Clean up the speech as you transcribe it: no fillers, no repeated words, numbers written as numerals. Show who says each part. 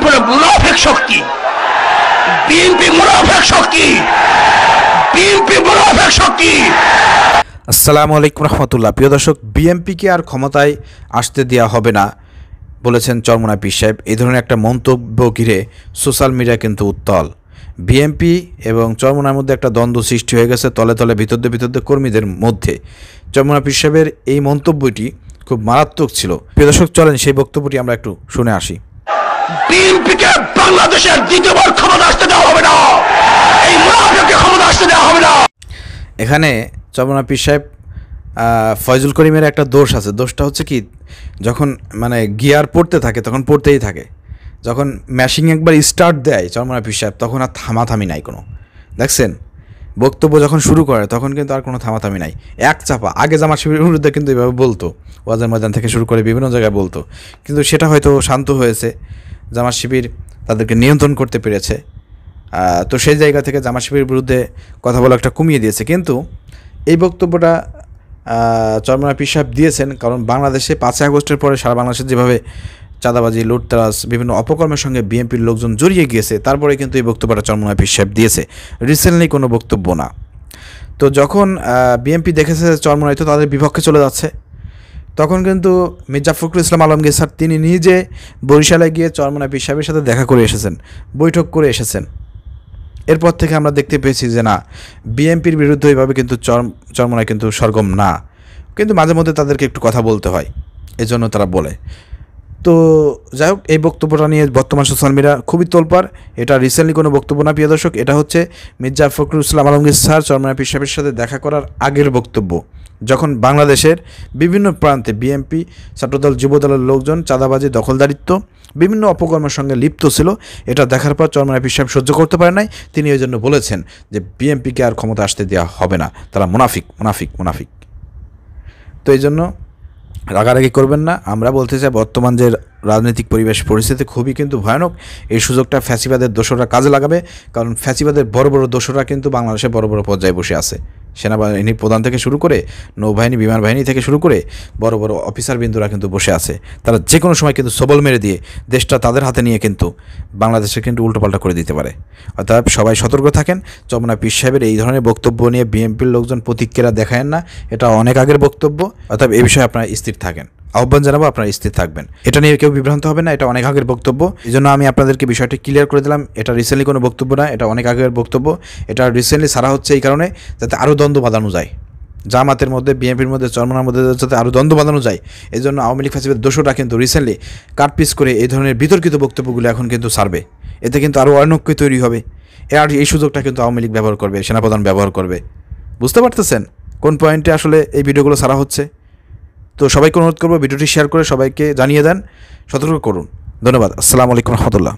Speaker 1: বিএনপির মুনাফিক শক্তি, বিএনপি মুনাফিক শক্তি, বিএনপি মুনাফিক শক্তি।
Speaker 2: আসসালামু আলাইকুম রহমতুল্লাহ। প্রিয় দর্শক, বিএনপিকে আর ক্ষমতায় আসতে দেওয়া হবে না বলেছেন চরমোনাই পীর সাহেব। এই ধরনের একটা মন্তব্য ঘিরে সোশ্যাল মিডিয়া কিন্তু উত্তাল। বিএনপি এবং চরমোনাইয়ের মধ্যে একটা দ্বন্দ্ব সৃষ্টি হয়ে গেছে তলে তলে, ভিতরে কর্মীদের মধ্যে। চরমোনাই পীর সাহেবের এই মন্তব্যটি খুব মারাত্মক ছিল। প্রিয় দর্শক, চলেন সেই বক্তব্যটি আমরা একটু শুনে আসি।
Speaker 1: বিএনপিকে বাংলাদেশের দ্বিতীয়বার ক্ষমতা আসতে দেওয়া হবে না, এই মুনাফিককে ক্ষমতা আসতে দেওয়া হবে না।
Speaker 2: এখানে চরমোনাই পীর সাহেব ফয়জুল করিমের একটা দোষ আছে। দোষটা হচ্ছে কি, যখন গিয়ার পড়তে থাকে তখন পড়তেই থাকে, যখন ম্যাশিং একবার স্টার্ট দেয় চরমোনাই পীর সাহেব তখন আর থামাথামি নাই কোনো। দেখছেন, বক্তব্য যখন শুরু করে তখন কিন্তু আর কোনো থামাথামি নাই, এক চাপা। আগে জামাত শিবিরের বিরুদ্ধে কিন্তু এভাবে বলতো, ওয়াজের ময়দান থেকে শুরু করে বিভিন্ন জায়গায় বলতো, কিন্তু সেটা হয়তো শান্ত হয়েছে, জামাত শিবির তাদেরকে নিয়ন্ত্রণ করতে পেরেছে। তো সেই জায়গা থেকে জামাত শিবিরের বিরুদ্ধে কথা বলা একটা কমিয়ে দিয়েছে। কিন্তু এই বক্তব্যটা চরমোনাই পীর সাহেব দিয়েছেন কারণ বাংলাদেশে 5ই আগস্টের পরে সারা বাংলাদেশে যেভাবে চাঁদাবাজি, লুটতরাজ, বিভিন্ন অপকর্মের সঙ্গে বিএনপির লোকজন জড়িয়ে গিয়েছে, তারপরে কিন্তু এই বক্তব্যটা চরমোনাই পীর সাহেব দিয়েছে, রিসেন্টলি কোনো বক্তব্য না। তো যখন বিএনপি দেখেছে চরমোনাই তো তাদের বিপক্ষে চলে যাচ্ছে, তখন কিন্তু মির্জা ফখরুল ইসলাম আলমগীর স্যার তিনি নিজে বরিশালে গিয়ে চরমোনাই পীর সাহেবের সাথে দেখা করে এসেছেন, বৈঠক করে এসেছেন। এরপর থেকে আমরা দেখতে পেয়েছি যে না, বিএনপির বিরুদ্ধে এইভাবে কিন্তু চরমোনাই কিন্তু সরগম না, কিন্তু মাঝে মধ্যে তাদেরকে একটু কথা বলতে হয়, এজন্য তারা বলে। তো যাই হোক, এই বক্তব্যটা নিয়ে বর্তমান সোশ্যাল মিডিয়া খুবই তোলপাড়। এটা রিসেন্টলি কোনো বক্তব্য না প্রিয় দর্শক, এটা হচ্ছে মির্জা ফখরুল ইসলাম আলমগীর স্যার চরমোনাই পীর সাহেবের সাথে দেখা করার আগের বক্তব্য, যখন বাংলাদেশের বিভিন্ন প্রান্তে বিএনপি, ছাত্রদল, যুবদলের লোকজন চাঁদাবাজি, দখলদারিত্ব, বিভিন্ন অপকর্মের সঙ্গে লিপ্ত ছিল। এটা দেখার পর চরমোনাই পীর সাহেব সহ্য করতে পারে নাই, তিনি ওই জন্য বলেছেন যে বিএনপিকে আর ক্ষমতা আসতে দেওয়া হবে না, তারা মুনাফিক মুনাফিক মুনাফিক। তো এই জন্য রাগারাগি করবেন না। আমরা বলতে চাই, বর্তমান যে রাজনৈতিক পরিস্থিতি খুবই কিন্তু ভয়ানক। এই সুযোগটা ফ্যাসিবাদের দোসররা কাজে লাগাবে, কারণ ফ্যাসিবাদের বড় বড় দোসররা কিন্তু বাংলাদেশে বড় বড় পর্যায়ে বসে আছে। সেনাবাহিনী প্রধান থেকে শুরু করে, নৌবাহিনী, বিমান বাহিনী থেকে শুরু করে বড় বড় অফিসার বিন্দুরা কিন্তু বসে আছে। তারা যে কোনো সময় কিন্তু সবল মেরে দিয়ে দেশটা তাদের হাতে নিয়ে কিন্তু বাংলাদেশে কিন্তু উল্টোপাল্টা করে দিতে পারে। অর্থাৎ সবাই সতর্ক থাকেন। চরমোনাই পীর সাহেবের এই ধরনের বক্তব্য নিয়ে বিএনপির লোকজন প্রতিক্রিয়া দেখায়েন না, এটা অনেক আগের বক্তব্য। অর্থাৎ এই বিষয়ে আপনারা স্থির থাকেন, আহ্বান জানাবো আপনারা স্থির থাকবেন। এটা নিয়ে কেউ বিভ্রান্ত হবে না, এটা অনেক আগের বক্তব্য। এই জন্য আমি আপনাদেরকে বিষয়টি ক্লিয়ার করে দিলাম, এটা রিসেন্টলি কোনো বক্তব্য না, এটা অনেক আগের বক্তব্য। এটা রিসেন্টলি সারা হচ্ছে এই কারণে যাতে আরও দ্বন্দ্ব বাঁধানো যায়, জামাতের মধ্যে, বিএনপির মধ্যে, চরমোনাইয়ের মধ্যে যাতে আরও দ্বন্দ্ব বাঁধানো যায়। এই জন্য আওয়ামী লীগ ফ্যাসিবাদের দোষরা কিন্তু রিসেন্টলি কাটপিস করে এই ধরনের বিতর্কিত বক্তব্যগুলো এখন কিন্তু ছাড়বে। এতে কিন্তু আরও অনৈক্য তৈরি হবে। আর এই সুযোগটা কিন্তু আওয়ামী লীগ ব্যবহার করবে, সেনাপ্রধান ব্যবহার করবে। বুঝতে পারতেছেন কোন পয়েন্টে আসলে এই ভিডিওগুলো ছাড়া হচ্ছে? তো সবাইকে অনুরোধ করবো ভিডিওটি শেয়ার করে সবাইকে জানিয়ে দেন, সতর্ক করুন। ধন্যবাদ। আসসালামু আলাইকুম রহমতুল্লাহ।